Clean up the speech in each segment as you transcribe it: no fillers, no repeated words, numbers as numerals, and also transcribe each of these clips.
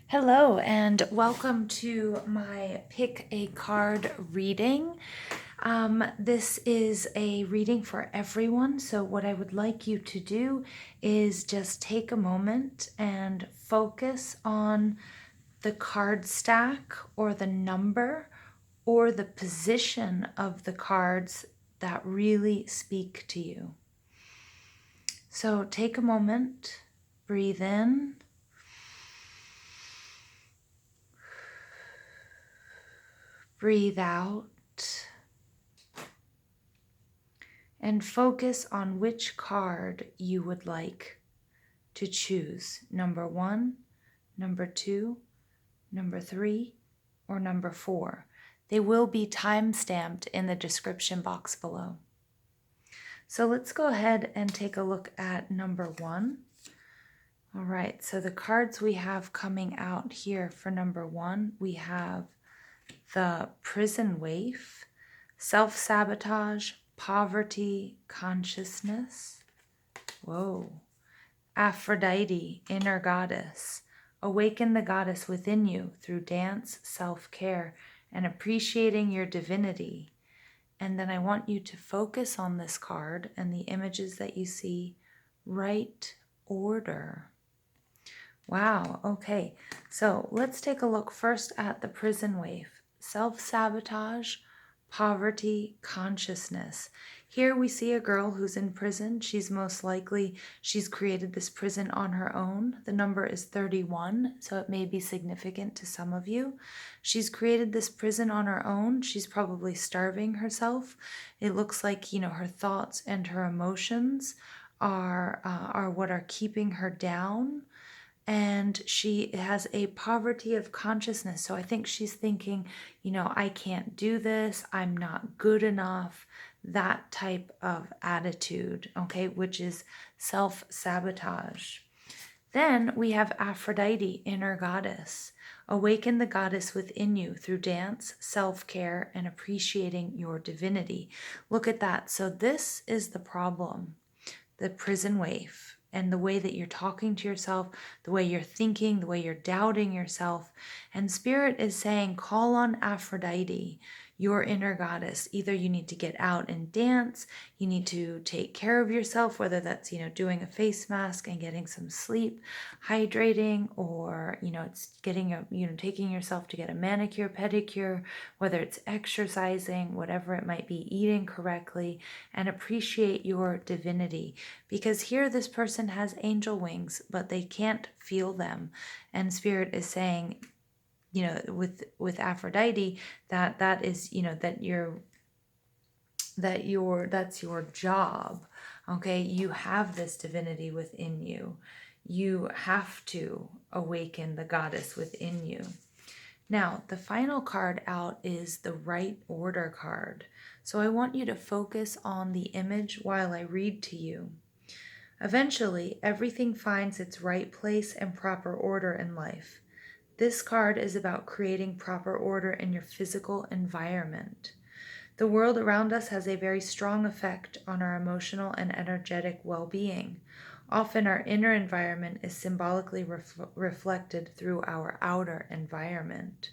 Hello and welcome to my Pick a Card reading. This is a reading for everyone, so what I would like you to do is just take a moment and focus on the card stack or the number or the position of the cards that really speak to you. So take a moment, breathe in. Breathe out and focus on which card you would like to choose. Number 1, number 2, number 3, or number 4. They will be time-stamped in the description box below. So let's go ahead and take a look at number 1. All right, so the cards we have coming out here for number 1, we have the Prison Waif, Self-Sabotage, Poverty, Consciousness. Whoa. Aphrodite, Inner Goddess. Awaken the goddess within you through dance, self-care, and appreciating your divinity. And then I want you to focus on this card and the images that you see. Right order. Wow, okay. So let's take a look first at the Prison Waif. Self-sabotage, poverty, consciousness. Here we see a girl who's in prison. She's created this prison on her own. The number is 31, so it may be significant to some of you. She's created this prison on her own. She's probably starving herself. It looks like, her thoughts and her emotions are what are keeping her down. And she has a poverty of consciousness. So I think she's thinking, I can't do this. I'm not good enough. That type of attitude, okay, which is self-sabotage. Then we have Aphrodite, Inner Goddess. Awaken the goddess within you through dance, self-care, and appreciating your divinity. Look at that. So this is the problem, the Prison Waif. And the way that you're talking to yourself, the way you're thinking, the way you're doubting yourself. And Spirit is saying, call on Aphrodite, your inner goddess. Either you need to get out and dance, you need to take care of yourself, whether that's, doing a face mask and getting some sleep, hydrating, or, it's taking yourself to get a manicure, pedicure, whether it's exercising, whatever it might be, eating correctly, and appreciate your divinity. Because here this person has angel wings, but they can't feel them. And Spirit is saying, with Aphrodite, that is, that's your job. Okay, you have this divinity within you. You have to awaken the goddess within you. Now, the final card out is the Right Order card. So I want you to focus on the image while I read to you. Eventually, everything finds its right place and proper order in life. This card is about creating proper order in your physical environment. The world around us has a very strong effect on our emotional and energetic well-being. Often our inner environment is symbolically reflected through our outer environment.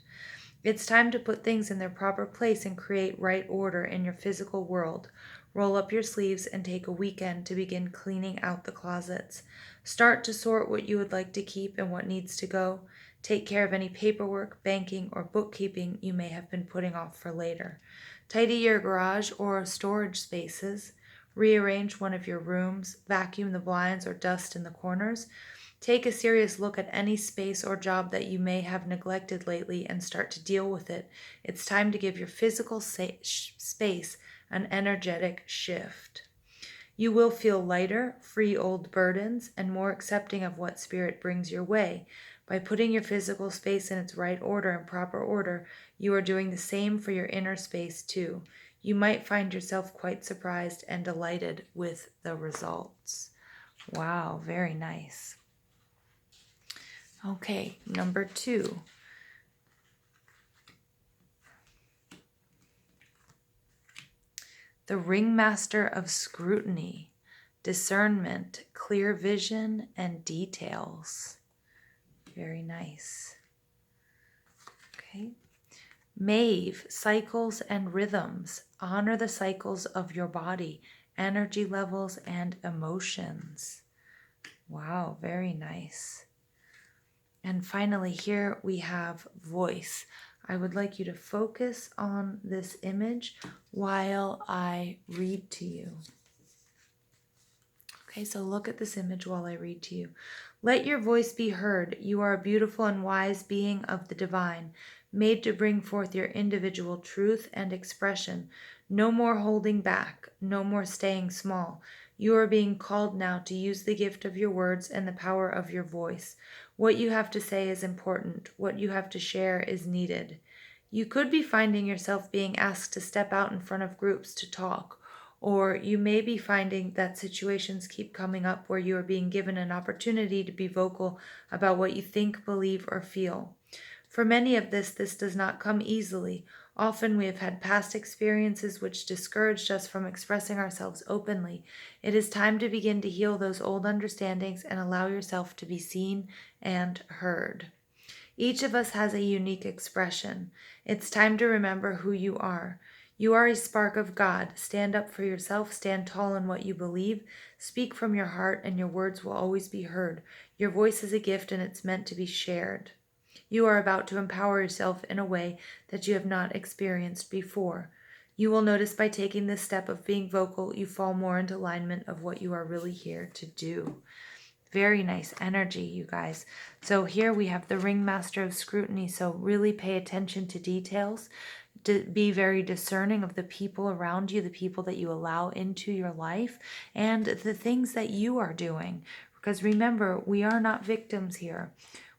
It's time to put things in their proper place and create right order in your physical world. Roll up your sleeves and take a weekend to begin cleaning out the closets. Start to sort what you would like to keep and what needs to go. Take care of any paperwork, banking, or bookkeeping you may have been putting off for later. Tidy your garage or storage spaces. Rearrange one of your rooms. Vacuum the blinds or dust in the corners. Take a serious look at any space or job that you may have neglected lately and start to deal with it. It's time to give your physical space an energetic shift. You will feel lighter, free old burdens, and more accepting of what Spirit brings your way. By putting your physical space in its right order and proper order, you are doing the same for your inner space too. You might find yourself quite surprised and delighted with the results. Wow, very nice. Okay, number 2. The Ringmaster of Scrutiny, discernment, clear vision, and details. Very nice. Okay. Maeve, cycles and rhythms. Honor the cycles of your body, energy levels, and emotions. Wow, very nice. And finally, here we have voice. I would like you to focus on this image while I read to you. Okay, so look at this image while I read to you. Let your voice be heard. You are a beautiful and wise being of the divine, made to bring forth your individual truth and expression. No more holding back, no more staying small. You are being called now to use the gift of your words and the power of your voice. What you have to say is important. What you have to share is needed. You could be finding yourself being asked to step out in front of groups to talk, or you may be finding that situations keep coming up where you are being given an opportunity to be vocal about what you think, believe, or feel. For many of this does not come easily. Often we have had past experiences which discouraged us from expressing ourselves openly. It is time to begin to heal those old understandings and allow yourself to be seen and heard. Each of us has a unique expression. It's time to remember who you are. You are a spark of God. Stand up for yourself. Stand tall in what you believe. Speak from your heart, and your words will always be heard. Your voice is a gift, and it's meant to be shared. You are about to empower yourself in a way that you have not experienced before. You will notice by taking this step of being vocal, you fall more into alignment of what you are really here to do. Very nice energy, you guys. So here we have the Ringmaster of Scrutiny. So really pay attention to details. Be very discerning of the people around you, the people that you allow into your life, and the things that you are doing. Because remember, we are not victims here.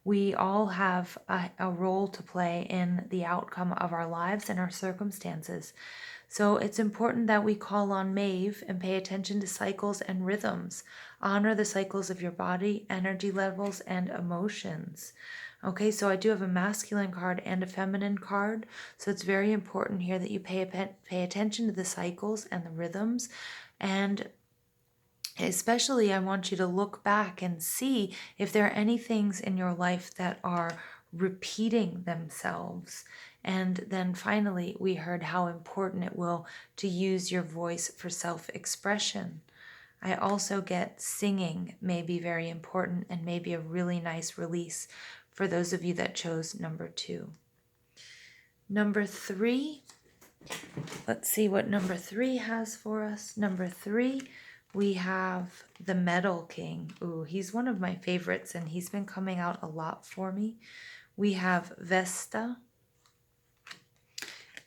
We all have a role to play in the outcome of our lives and our circumstances. So it's important that we call on Maeve and pay attention to cycles and rhythms. Honor the cycles of your body, energy levels, and emotions. Okay, so I do have a masculine card and a feminine card. So it's very important here that you pay attention to the cycles and the rhythms. And especially, I want you to look back and see if there are any things in your life that are repeating themselves. And then finally, we heard how important it will to use your voice for self-expression. I also get singing may be very important and maybe a really nice release for those of you that chose number 2. Number 3, let's see what number 3 has for us. Number 3, we have the Metal King. Ooh, he's one of my favorites and he's been coming out a lot for me. We have Vesta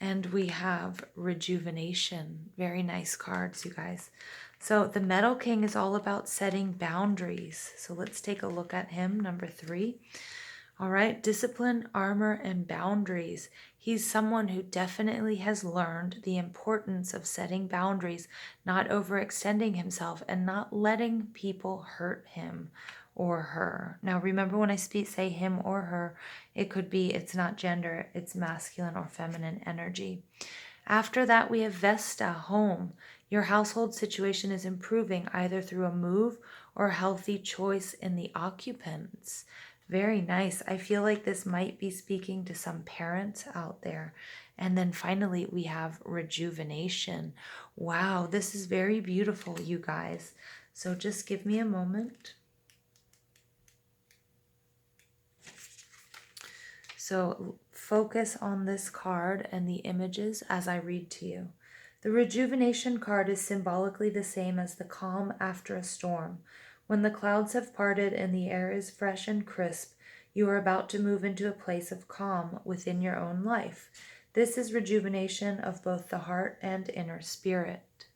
and we have Rejuvenation. Very nice cards, you guys. So the Metal King is all about setting boundaries. So let's take a look at him, number 3. All right, discipline, armor, and boundaries. He's someone who definitely has learned the importance of setting boundaries, not overextending himself, and not letting people hurt him or her. Now, remember when I say him or her, it could be, it's not gender, it's masculine or feminine energy. After that, we have Vesta, home. Your household situation is improving either through a move or a healthy choice in the occupants. Very nice. I feel like this might be speaking to some parents out there. And then finally, we have Rejuvenation. Wow, this is very beautiful, you guys. So just give me a moment. So focus on this card and the images as I read to you. The Rejuvenation card is symbolically the same as the calm after a storm. When the clouds have parted and the air is fresh and crisp, you are about to move into a place of calm within your own life. This is rejuvenation of both the heart and inner spirit.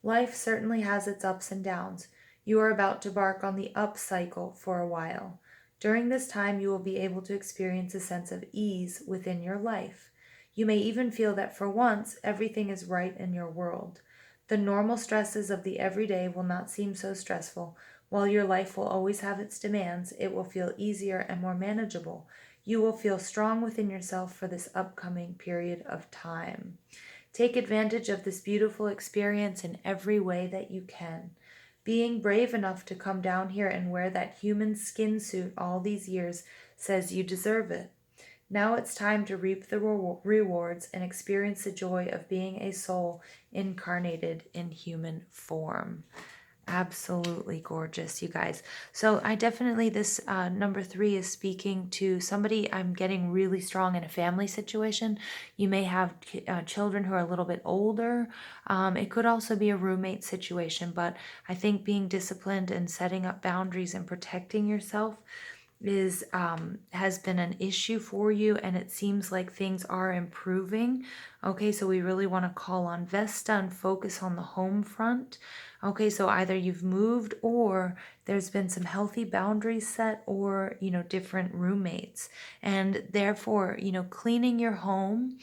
Life certainly has its ups and downs. You are about to embark on the up cycle for a while. During this time, you will be able to experience a sense of ease within your life. You may even feel that for once, everything is right in your world. The normal stresses of the everyday will not seem so stressful. While your life will always have its demands, it will feel easier and more manageable. You will feel strong within yourself for this upcoming period of time. Take advantage of this beautiful experience in every way that you can. Being brave enough to come down here and wear that human skin suit all these years says you deserve it. Now it's time to reap the rewards and experience the joy of being a soul incarnated in human form. Absolutely gorgeous, you guys. So I definitely, this number 3 is speaking to somebody I'm getting really strong in a family situation. You may have children who are a little bit older. It could also be a roommate situation, but I think being disciplined and setting up boundaries and protecting yourself is has been an issue for you, and it seems like things are improving. Okay, so we really want to call on Vesta and focus on the home front. Okay, so either you've moved or there's been some healthy boundaries set, or different roommates, and therefore cleaning your home,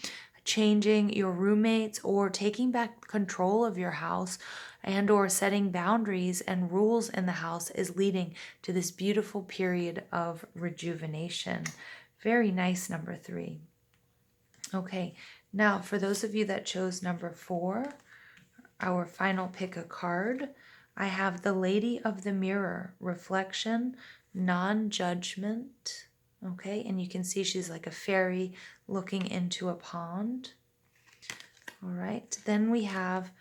changing your roommates, or taking back control of your house, and or setting boundaries and rules in the house is leading to this beautiful period of rejuvenation. Very nice, number 3. Okay, now for those of you that chose number 4, our final pick a card, I have the Lady of the Mirror, reflection, non-judgment. Okay, and you can see she's like a fairy looking into a pond. All right, then we have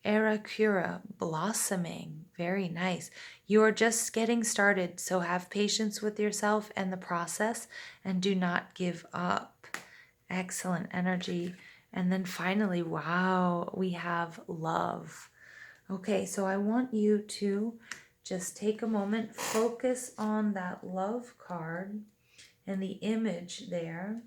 Arakura, blossoming. Very nice. You are just getting started, so have patience with yourself and the process, and do not give up. Excellent energy. And then finally, wow, we have love. Okay, so I want you to just take a moment, focus on that love card and the image there.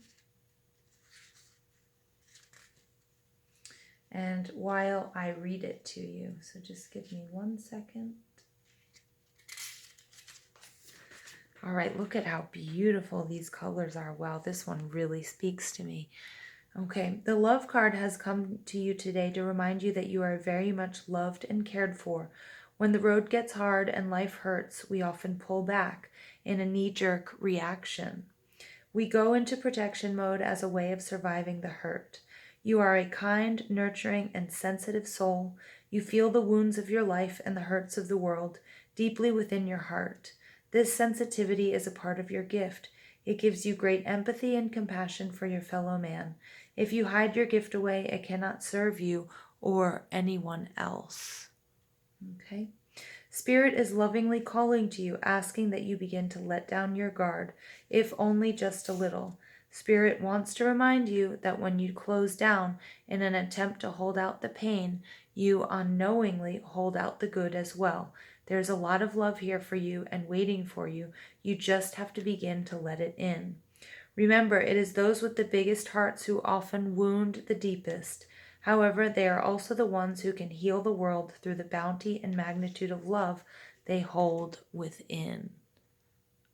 And while I read it to you, so just give me 1 second. All right, look at how beautiful these colors are. Wow, this one really speaks to me. Okay, the love card has come to you today to remind you that you are very much loved and cared for. When the road gets hard and life hurts, we often pull back in a knee-jerk reaction. We go into protection mode as a way of surviving the hurt. You are a kind, nurturing, and sensitive soul. You feel the wounds of your life and the hurts of the world deeply within your heart. This sensitivity is a part of your gift. It gives you great empathy and compassion for your fellow man. If you hide your gift away, it cannot serve you or anyone else. Okay? Spirit is lovingly calling to you, asking that you begin to let down your guard, if only just a little. Spirit wants to remind you that when you close down in an attempt to hold out the pain, you unknowingly hold out the good as well. There's a lot of love here for you and waiting for you. You just have to begin to let it in. Remember, it is those with the biggest hearts who often wound the deepest. However, they are also the ones who can heal the world through the bounty and magnitude of love they hold within.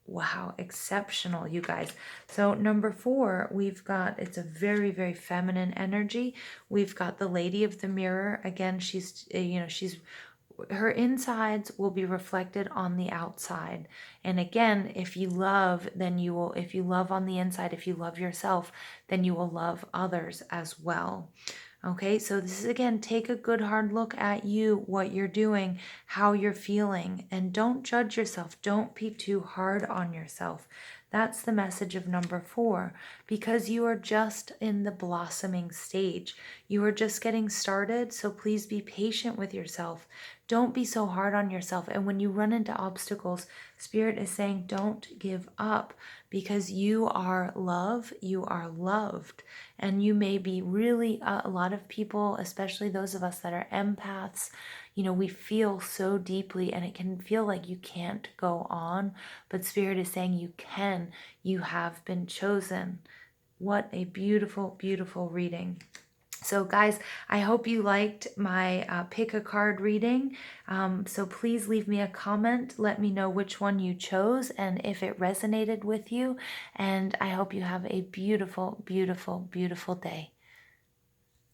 Wow, exceptional, you guys. So number 4, we've got, it's a very, very feminine energy. We've got the Lady of the Mirror. Again, she's her insides will be reflected on the outside. And again, if you love, then you will, if you love on the inside, if you love yourself, then you will love others as well. Okay, so this is, again, take a good hard look at you, what you're doing, how you're feeling, and don't judge yourself. Don't be too hard on yourself. That's the message of number 4, because you are just in the blossoming stage. You are just getting started, so please be patient with yourself. Don't be so hard on yourself. And when you run into obstacles, Spirit is saying don't give up, because you are love, you are loved. And you may be really, a lot of people, especially those of us that are empaths, we feel so deeply and it can feel like you can't go on, but Spirit is saying you can. You have been chosen. What a beautiful, beautiful reading. So guys, I hope you liked my pick a card reading. So please leave me a comment. Let me know which one you chose and if it resonated with you. And I hope you have a beautiful, beautiful, beautiful day.